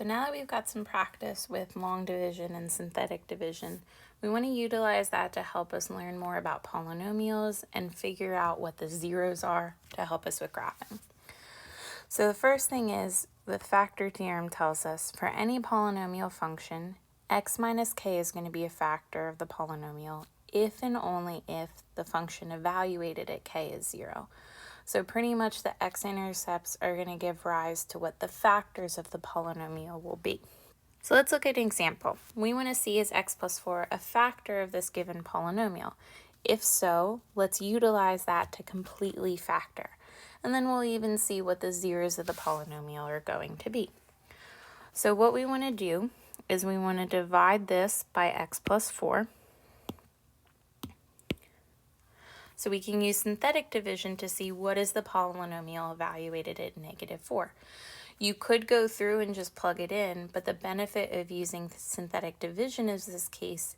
So now that we've got some practice with long division and synthetic division, we want to utilize that to help us learn more about polynomials and figure out what the zeros are to help us with graphing. So the first thing is the factor theorem tells us for any polynomial function, x minus k is going to be a factor of the polynomial if and only if the function evaluated at k is 0. So pretty much the x-intercepts are going to give rise to what the factors of the polynomial will be. So let's look at an example. We want to see is x plus 4 a factor of this given polynomial? If so, let's utilize that to completely factor. And then we'll even see what the zeros of the polynomial are going to be. So what we want to do is we want to divide this by x plus 4. So we can use synthetic division to see what is the polynomial evaluated at -4. You could go through and just plug it in, but the benefit of using synthetic division in this case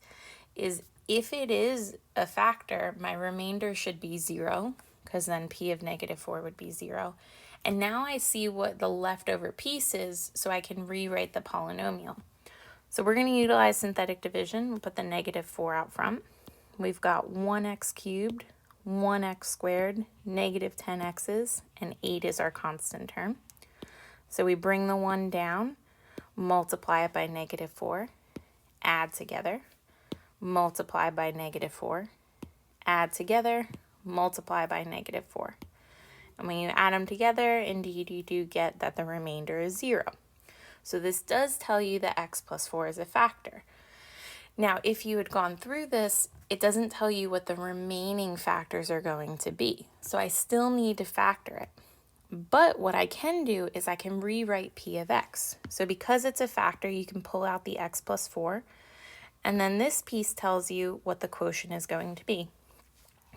is if it is a factor, my remainder should be 0, because then p of -4 would be 0. And now I see what the leftover piece is, so I can rewrite the polynomial. So we're going to utilize synthetic division. We'll put the -4 out front. We've got 1x cubed, 1x squared, -10x's, and 8 is our constant term. So we bring the 1 down, multiply it by -4, add together, multiply by -4, add together, multiply by -4. And when you add them together, indeed you do get that the remainder is 0. So this does tell you that x plus 4 is a factor. Now, if you had gone through this, it doesn't tell you what the remaining factors are going to be. So I still need to factor it. But what I can do is I can rewrite p of x. So because it's a factor, you can pull out the x plus 4. And then this piece tells you what the quotient is going to be.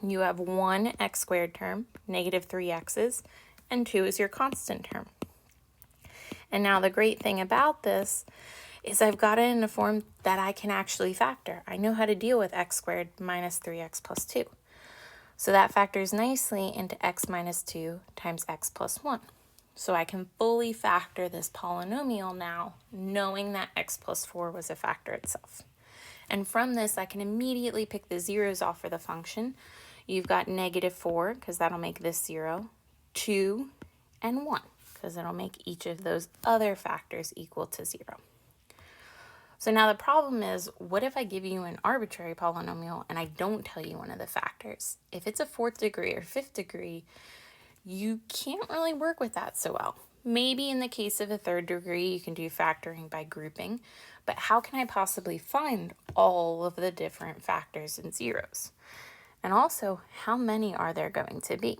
You have 1 x squared term, -3x's, and 2 is your constant term. And now the great thing about this is I've got it in a form that I can actually factor. I know how to deal with x squared minus 3x plus 2. So that factors nicely into x minus 2 times x plus 1. So I can fully factor this polynomial now, knowing that x plus 4 was a factor itself. And from this, I can immediately pick the zeros off for the function. You've got -4, because that'll make this 0, 2, and 1, because it'll make each of those other factors equal to 0. So now the problem is, what if I give you an arbitrary polynomial and I don't tell you one of the factors? If it's a 4th degree or 5th degree, you can't really work with that so well. Maybe in the case of a 3rd degree, you can do factoring by grouping, but how can I possibly find all of the different factors and zeros? And also, how many are there going to be?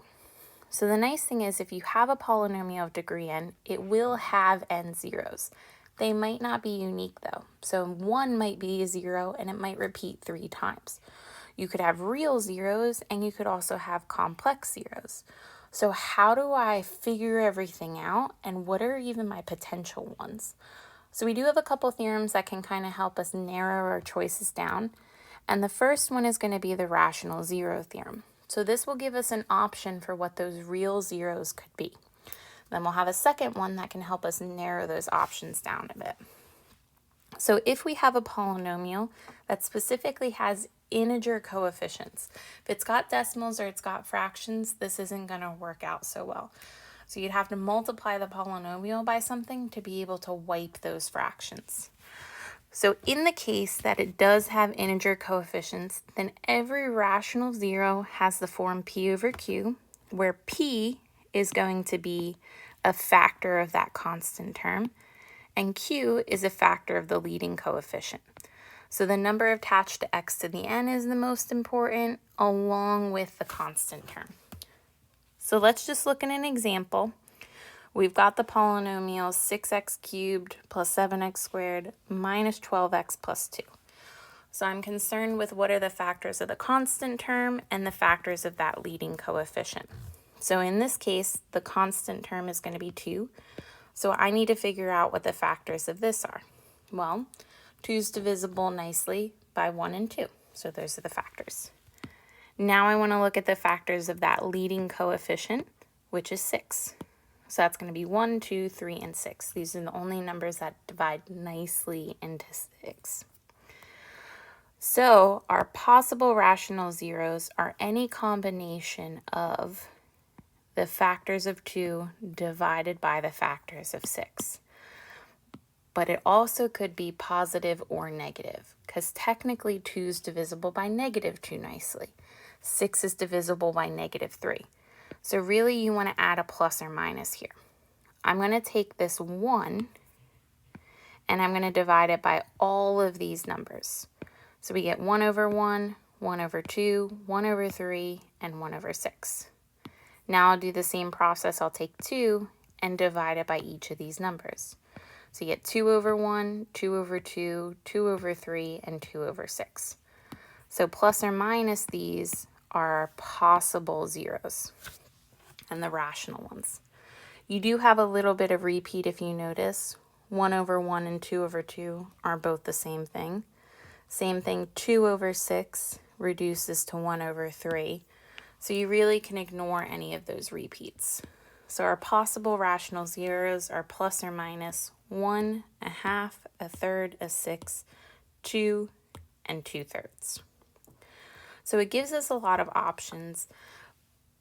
So the nice thing is if you have a polynomial of degree n, it will have n zeros. They might not be unique though. So 1 might be a 0 and it might repeat 3 times. You could have real zeros and you could also have complex zeros. So how do I figure everything out and what are even my potential ones? So we do have a couple theorems that can kind of help us narrow our choices down. And the first one is going to be the rational zero theorem. So this will give us an option for what those real zeros could be. Then we'll have a second one that can help us narrow those options down a bit. So if we have a polynomial that specifically has integer coefficients, if it's got decimals or it's got fractions, this isn't going to work out so well. So you'd have to multiply the polynomial by something to be able to wipe those fractions. So in the case that it does have integer coefficients, then every rational zero has the form p over q, where p is going to be a factor of that constant term, and q is a factor of the leading coefficient. So the number attached to x to the n is the most important, along with the constant term. So let's just look at an example. We've got the polynomial 6x cubed plus 7x squared minus 12x plus 2. So I'm concerned with what are the factors of the constant term and the factors of that leading coefficient. So in this case, the constant term is going to be 2. So I need to figure out what the factors of this are. Well, 2 is divisible nicely by 1 and 2. So those are the factors. Now I want to look at the factors of that leading coefficient, which is 6. So that's going to be 1, 2, 3, and 6. These are the only numbers that divide nicely into 6. So our possible rational zeros are any combination of the factors of 2 divided by the factors of 6. But it also could be positive or negative, because technically 2 is divisible by negative 2 nicely. 6 is divisible by negative 3. So really you want to add a plus or minus here. I'm going to take this 1 and I'm going to divide it by all of these numbers. So we get 1 over 1, 1 over 2, 1 over 3, and 1 over 6. Now I'll do the same process. I'll take 2 and divide it by each of these numbers. So you get 2 over 1, 2 over 2, 2 over 3, and 2 over 6. So plus or minus these are possible zeros and the rational ones. You do have a little bit of repeat if you notice. 1 over 1 and 2 over 2 are both the same thing. Same thing, 2 over 6 reduces to 1 over 3. So you really can ignore any of those repeats. So our possible rational zeros are plus or minus 1, a half, a third, a sixth, 2, and 2/3. So it gives us a lot of options,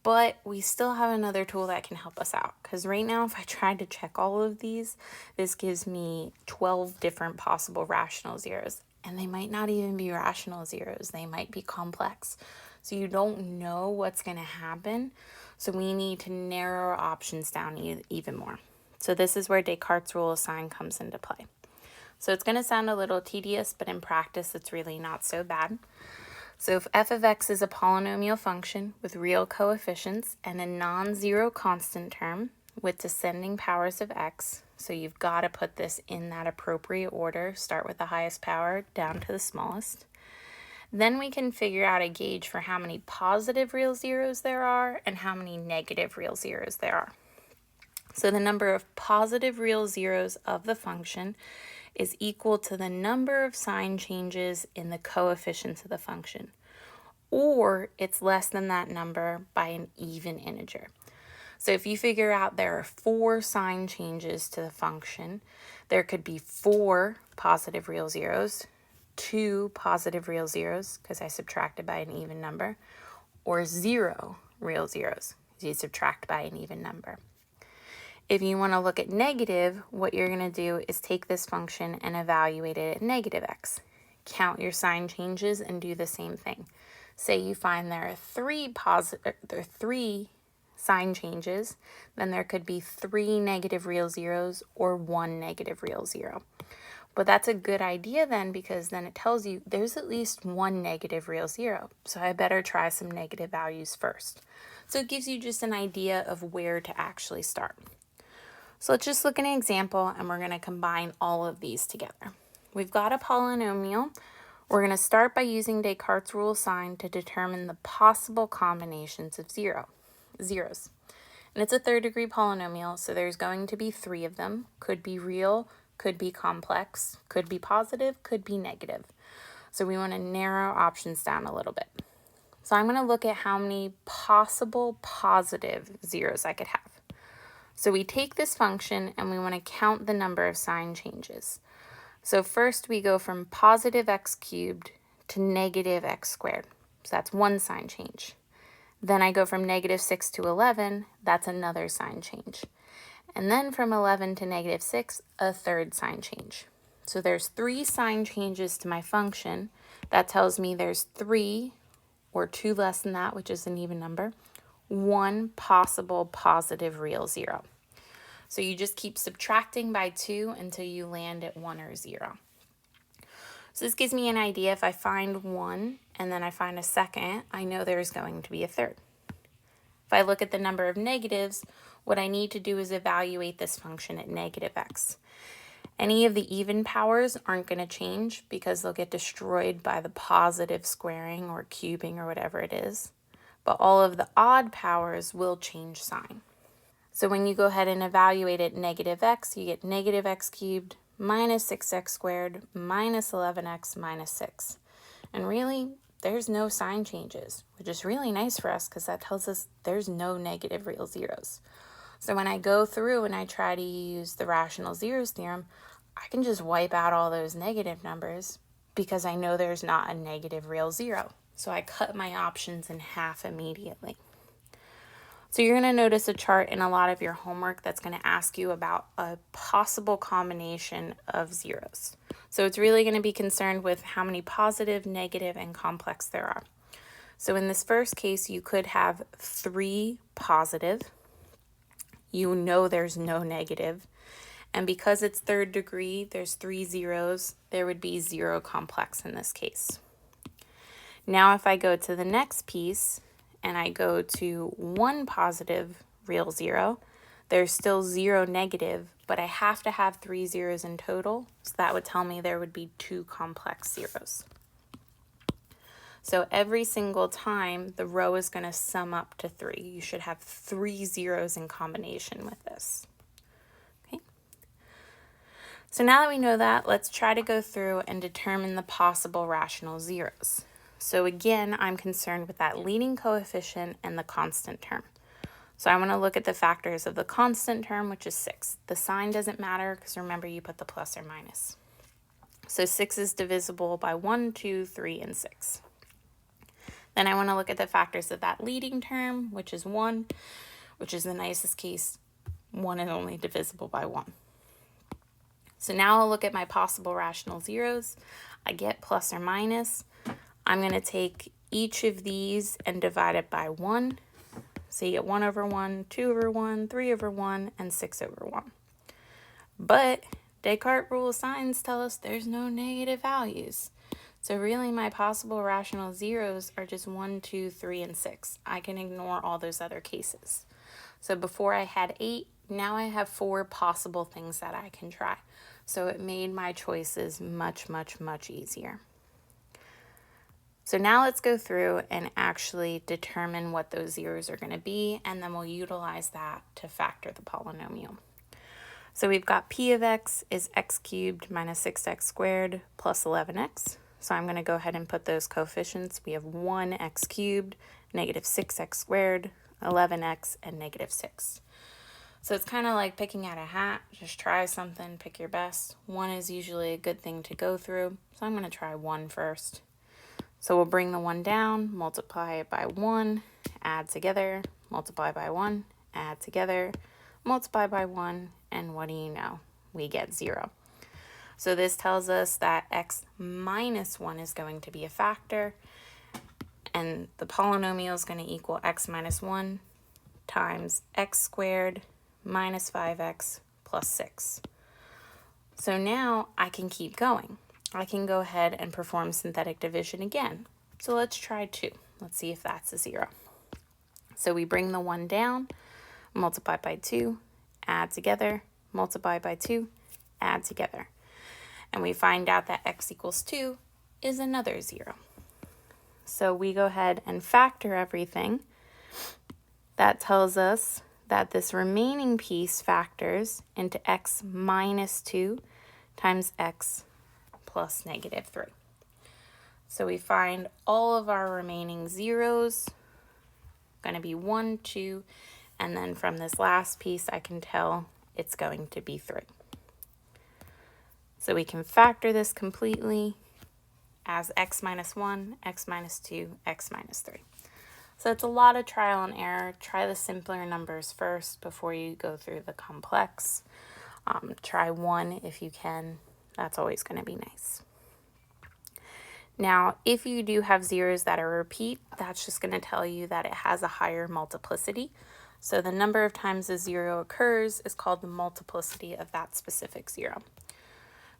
but we still have another tool that can help us out. Because right now, if I tried to check all of these, this gives me 12 different possible rational zeros. And they might not even be rational zeros. They might be complex. So you don't know what's going to happen. So we need to narrow our options down even more. So this is where Descartes' rule of sign comes into play. So it's going to sound a little tedious, but in practice, it's really not so bad. So if f of x is a polynomial function with real coefficients and a non-zero constant term with descending powers of x, so you've got to put this in that appropriate order, start with the highest power down to the smallest. Then we can figure out a gauge for how many positive real zeros there are and how many negative real zeros there are. So the number of positive real zeros of the function is equal to the number of sign changes in the coefficients of the function, or it's less than that number by an even integer. So if you figure out there are 4 sign changes to the function, there could be 4 positive real zeros, 2 positive real zeros, because I subtracted by an even number, or 0 real zeros, because you subtract by an even number. If you want to look at negative, what you're going to do is take this function and evaluate it at negative x. Count your sign changes and do the same thing. Say you find there are 3 sign changes, then there could be 3 negative real zeros or 1 negative real zero. But that's a good idea then, because then it tells you there's at least 1 negative real zero. So I better try some negative values first. So it gives you just an idea of where to actually start. So let's just look at an example, and we're going to combine all of these together. We've got a polynomial. We're going to start by using Descartes' rule of sign to determine the possible combinations of zeros. And it's a third-degree polynomial, so there's going to be 3 of them. Could be real, could be complex, could be positive, could be negative. So we want to narrow options down a little bit. So I'm going to look at how many possible positive zeros I could have. So we take this function and we want to count the number of sign changes. So first we go from positive x cubed to negative x squared. So that's 1 sign change. Then I go from negative 6 to 11. That's another sign change. And then from 11 to negative 6, a third sign change. So there's 3 sign changes to my function. That tells me there's 3 or 2 less than that, which is an even number, 1 possible positive real zero. So you just keep subtracting by 2 until you land at 1 or 0. So this gives me an idea. If I find 1 and then I find a second, I know there's going to be a third. If I look at the number of negatives, what I need to do is evaluate this function at negative x. Any of the even powers aren't going to change because they'll get destroyed by the positive squaring or cubing or whatever it is. But all of the odd powers will change sign. So when you go ahead and evaluate at negative x, you get negative x cubed minus 6x squared minus 11x minus 6. And really, there's no sign changes, which is really nice for us because that tells us there's no negative real zeros. So when I go through and I try to use the rational zeros theorem, I can just wipe out all those negative numbers because I know there's not a negative real zero. So I cut my options in half immediately. So you're going to notice a chart in a lot of your homework that's going to ask you about a possible combination of zeros. So it's really going to be concerned with how many positive, negative, and complex there are. So in this first case, you could have 3 positive. You know there's no negative. And because it's third degree, there's 3 zeros. There would be 0 complex in this case. Now if I go to the next piece, and I go to 1 positive real zero, there's still 0 negative, but I have to have 3 zeros in total, so that would tell me there would be 2 complex zeros. So every single time, the row is going to sum up to 3. You should have 3 zeros in combination with this. Okay. So now that we know that, let's try to go through and determine the possible rational zeros. So again, I'm concerned with that leading coefficient and the constant term. So I want to look at the factors of the constant term, which is 6. The sign doesn't matter because remember you put the plus or minus. So 6 is divisible by 1, 2, 3, and 6. Then I want to look at the factors of that leading term, which is 1, which is the nicest case. 1 is only divisible by 1. So now I'll look at my possible rational zeros. I get plus or minus. I'm going to take each of these and divide it by 1. So you get 1 over 1, 2 over 1, 3 over 1, and 6 over 1. But Descartes' rule of signs tell us there's no negative values. So really my possible rational zeros are just 1, 2, 3, and 6. I can ignore all those other cases. So before I had 8, now I have 4 possible things that I can try. So it made my choices much, much, much easier. So now let's go through and actually determine what those zeros are going to be, and then we'll utilize that to factor the polynomial. So we've got p of x is x cubed minus 6x squared plus 11x. So I'm going to go ahead and put those coefficients. We have 1x cubed, negative 6x squared, 11x, and negative 6. So it's kind of like picking out a hat. Just try something, pick your best. 1 is usually a good thing to go through. So I'm going to try 1 first. So we'll bring the 1 down, multiply it by 1, add together, multiply by 1, add together, multiply by 1, and what do you know? We get 0. So this tells us that x minus 1 is going to be a factor, and the polynomial is going to equal x minus 1 times x squared minus 5x plus 6. So now I can keep going. I can go ahead and perform synthetic division again. So let's try 2. Let's see if that's a 0. So we bring the 1 down, multiply by 2, add together, multiply by 2, add together. And we find out that x equals 2 is another 0. So we go ahead and factor everything. That tells us that this remaining piece factors into x minus 2 times x plus negative 3. So we find all of our remaining zeros, going to be 1, 2, and then from this last piece I can tell it's going to be 3. So we can factor this completely as x minus 1, x minus 2, x minus 3. So it's a lot of trial and error. Try the simpler numbers first before you go through the complex. Try 1 if you can. That's always going to be nice. Now, if you do have zeros that are repeat, that's just going to tell you that it has a higher multiplicity. So the number of times a 0 occurs is called the multiplicity of that specific 0.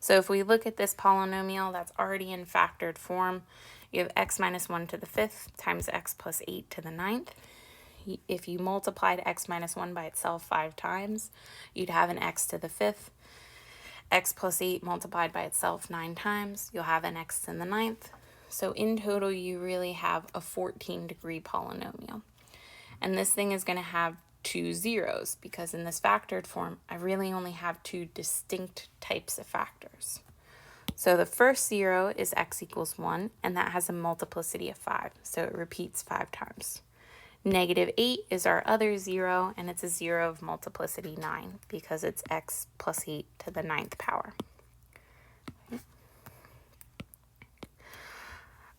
So if we look at this polynomial that's already in factored form, you have x minus 1 to the 5th times x plus 8 to the 9th. If you multiplied x minus 1 by itself 5 times, you'd have an x to the 5th. X plus 8 multiplied by itself 9 times, you'll have an x to the 9th. So in total, you really have a 14-degree polynomial. And this thing is going to have 2 zeros because in this factored form, I really only have 2 distinct types of factors. So the first 0 is x equals 1, and that has a multiplicity of 5, so it repeats 5 times. -8 is our other 0, and it's a 0 of multiplicity 9 because it's x plus 8 to the 9th power.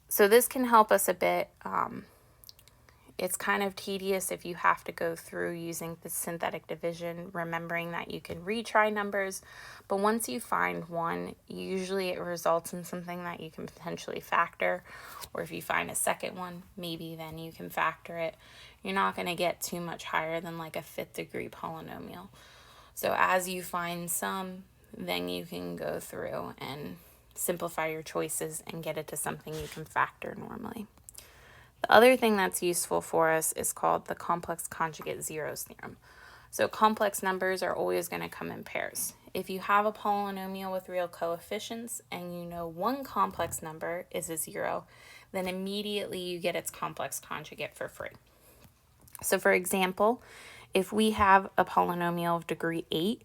So this can help us a bit. It's kind of tedious if you have to go through using the synthetic division, remembering that you can retry numbers, but once you find one, usually it results in something that you can potentially factor, or if you find a second one, maybe then you can factor it. You're not going to get too much higher than like a 5th degree polynomial. So as you find some, then you can go through and simplify your choices and get it to something you can factor normally. The other thing that's useful for us is called the complex conjugate zeros theorem. So complex numbers are always going to come in pairs. If you have a polynomial with real coefficients and you know one complex number is a 0, then immediately you get its complex conjugate for free. So for example, if we have a polynomial of degree 8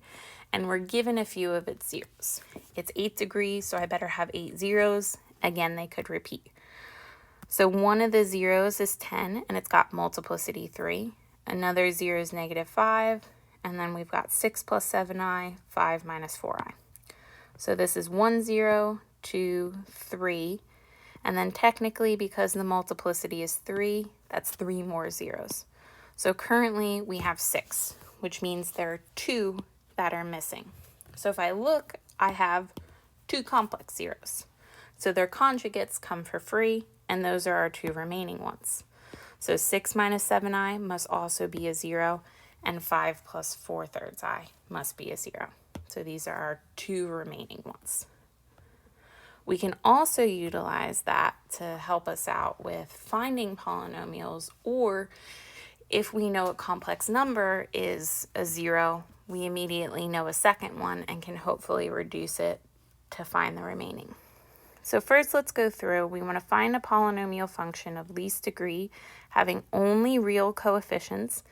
and we're given a few of its zeros, it's 8 degrees, so I better have 8 zeros. Again, they could repeat. So one of the zeros is 10, and it's got multiplicity 3. Another 0 is -5, and then we've got 6 plus 7i, 5 minus 4i. So this is 1, 0, 2, 3, and then technically because the multiplicity is 3, that's 3 more zeros. So currently we have 6, which means there are 2 that are missing. So if I look, I have 2 complex zeros. So their conjugates come for free, and those are our 2 remaining ones. So 6 minus 7i must also be a 0, and 5 plus 4/3i must be a 0. So these are our 2 remaining ones. We can also utilize that to help us out with finding polynomials, or if we know a complex number is a 0, we immediately know a second one and can hopefully reduce it to find the remaining. So first, let's go through. We want to find a polynomial function of least degree having only real coefficients,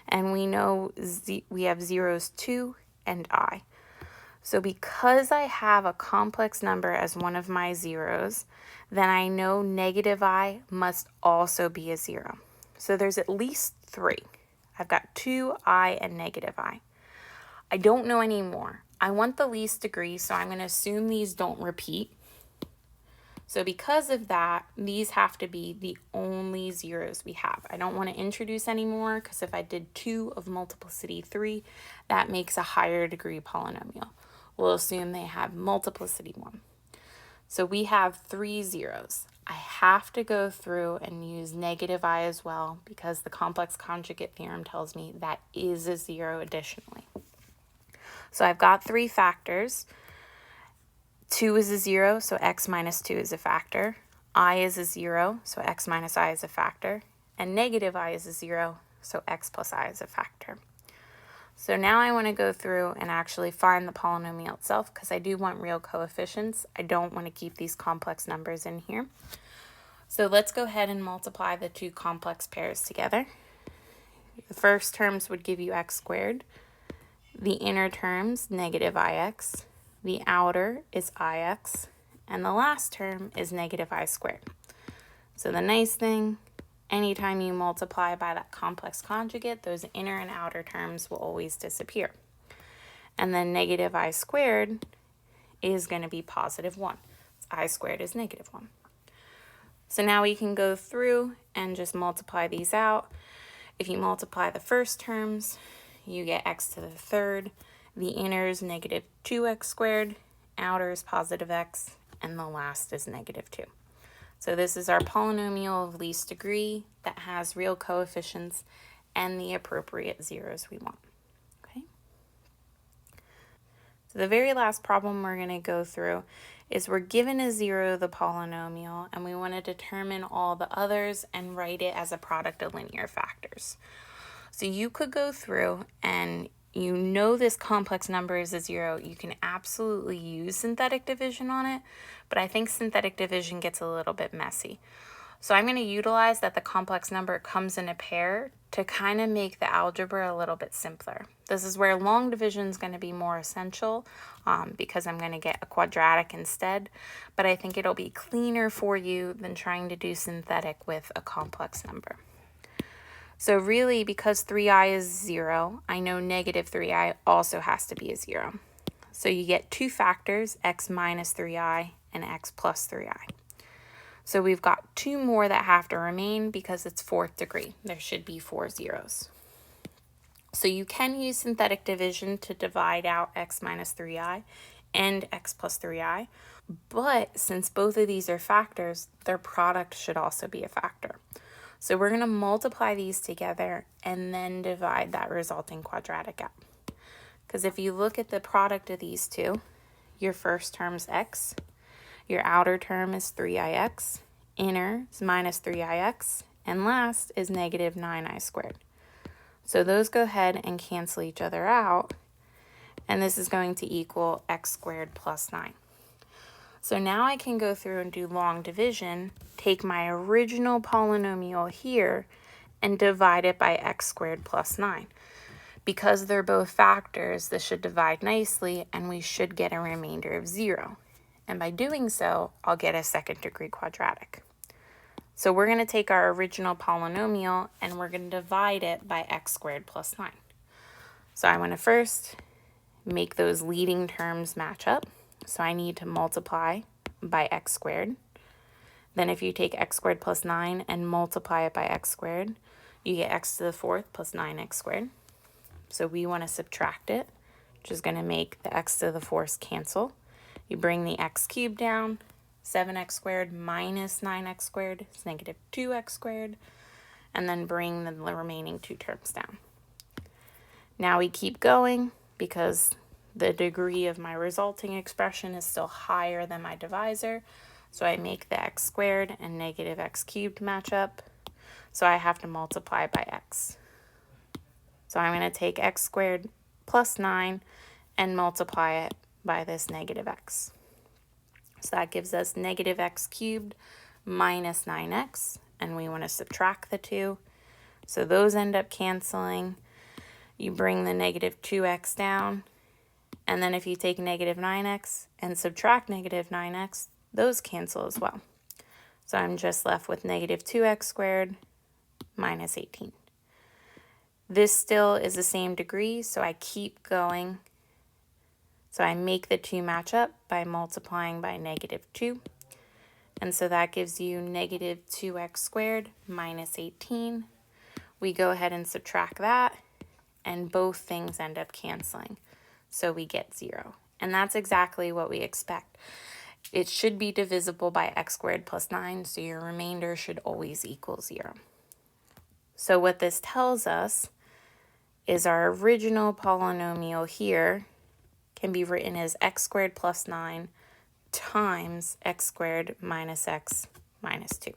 and we know we have zeros 2 and I. So because I have a complex number as one of my zeros, then I know -I must also be a 0. So there's at least 3. I've got 2i and -I. I don't know any more. I want the least degree, so I'm going to assume these don't repeat. So because of that, these have to be the only zeros we have. I don't want to introduce any more because if I did 2 of multiplicity 3, that makes a higher degree polynomial. We'll assume they have multiplicity 1. So we have 3 zeros. I have to go through and use -I as well because the complex conjugate theorem tells me that is a 0 additionally. So I've got 3 factors. 2 is a 0, so x minus 2 is a factor. I is a 0, so x minus I is a factor. And -I is a 0, so x plus I is a factor. So now I want to go through and actually find the polynomial itself because I do want real coefficients. I don't want to keep these complex numbers in here. So let's go ahead and multiply the 2 complex pairs together. The first terms would give you x squared. The inner terms, -ix. The outer is ix, and the last term is -I squared. So the nice thing, anytime you multiply by that complex conjugate, those inner and outer terms will always disappear. And then -I squared is going to be +1. I squared is -1. So now we can go through and just multiply these out. If you multiply the first terms, you get x to the third. The inner is -2x squared, outer is +x, and the last is -2. So this is our polynomial of least degree that has real coefficients and the appropriate zeros we want. Okay. So the very last problem we're going to go through is we're given a 0, the polynomial, and we want to determine all the others and write it as a product of linear factors. So you could go through and you know this complex number is a 0, you can absolutely use synthetic division on it, but I think synthetic division gets a little bit messy. So I'm going to utilize that the complex number comes in a pair to kind of make the algebra a little bit simpler. This is where long division is going to be more essential because I'm going to get a quadratic instead, but I think it'll be cleaner for you than trying to do synthetic with a complex number. So really, because 3i is 0, I know negative 3i also has to be a 0. So you get two factors, x minus 3i and x plus 3i. So we've got two more that have to remain because it's fourth degree. There should be 4 zeros. So you can use synthetic division to divide out x minus 3i and x plus 3i, but since both of these are factors, their product should also be a factor. So we're going to multiply these together and then divide that resulting quadratic out. Because if you look at the product of these two, your first term's x, your outer term is 3ix, inner is minus 3ix, and last is negative 9i squared. So those go ahead and cancel each other out, and this is going to equal x squared plus 9. So now I can go through and do long division, take my original polynomial here, and divide it by x squared plus 9. Because they're both factors, this should divide nicely, and we should get a remainder of 0. And by doing so, I'll get a second degree quadratic. So we're going to take our original polynomial, and we're going to divide it by x squared plus 9. So I want to first make those leading terms match up. So I need to multiply by x squared. Then if you take x squared plus 9 and multiply it by x squared, you get x to the fourth plus 9x squared. So we want to subtract it, which is going to make the x to the fourth cancel. You bring the x cubed down, 7x squared minus 9x squared is negative 2x squared, and then bring the remaining two terms down. Now we keep going because the degree of my resulting expression is still higher than my divisor, so I make the x squared and negative x cubed match up, so I have to multiply by x. So I'm going to take x squared plus 9 and multiply it by this negative x. So that gives us negative x cubed minus 9x, and we want to subtract the two. So those end up canceling. You bring the negative 2x down, and then if you take negative 9x and subtract negative 9x, those cancel as well. So I'm just left with negative 2x squared minus 18. This still is the same degree, so I keep going. So I make the two match up by multiplying by negative 2. And so that gives you negative 2x squared minus 18. We go ahead and subtract that, and both things end up canceling. So we get 0. And that's exactly what we expect. It should be divisible by x squared plus 9, so your remainder should always equal 0. So what this tells us is our original polynomial here can be written as x squared plus 9 times x squared minus x minus 2.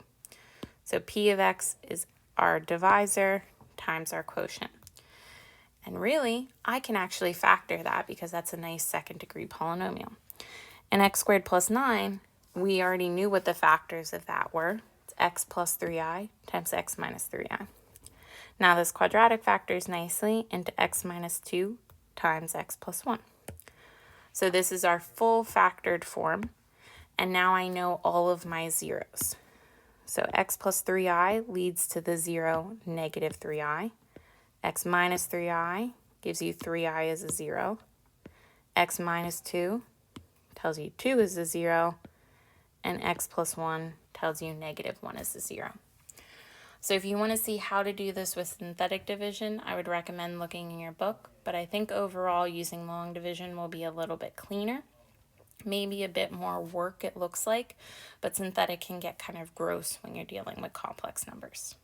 So p of x is our divisor times our quotient. And really, I can actually factor that because that's a nice second degree polynomial. And x squared plus 9, we already knew what the factors of that were. It's x plus 3i times x minus 3i. Now this quadratic factors nicely into x minus 2 times x plus 1. So this is our full factored form, and now I know all of my zeros. So x plus 3i leads to the 0, negative 3i. X minus 3i gives you 3i is a 0. X minus 2 tells you 2 is a 0. And x plus 1 tells you negative 1 is a 0. So if you want to see how to do this with synthetic division, I would recommend looking in your book, but I think overall using long division will be a little bit cleaner. Maybe a bit more work it looks like, but synthetic can get kind of gross when you're dealing with complex numbers.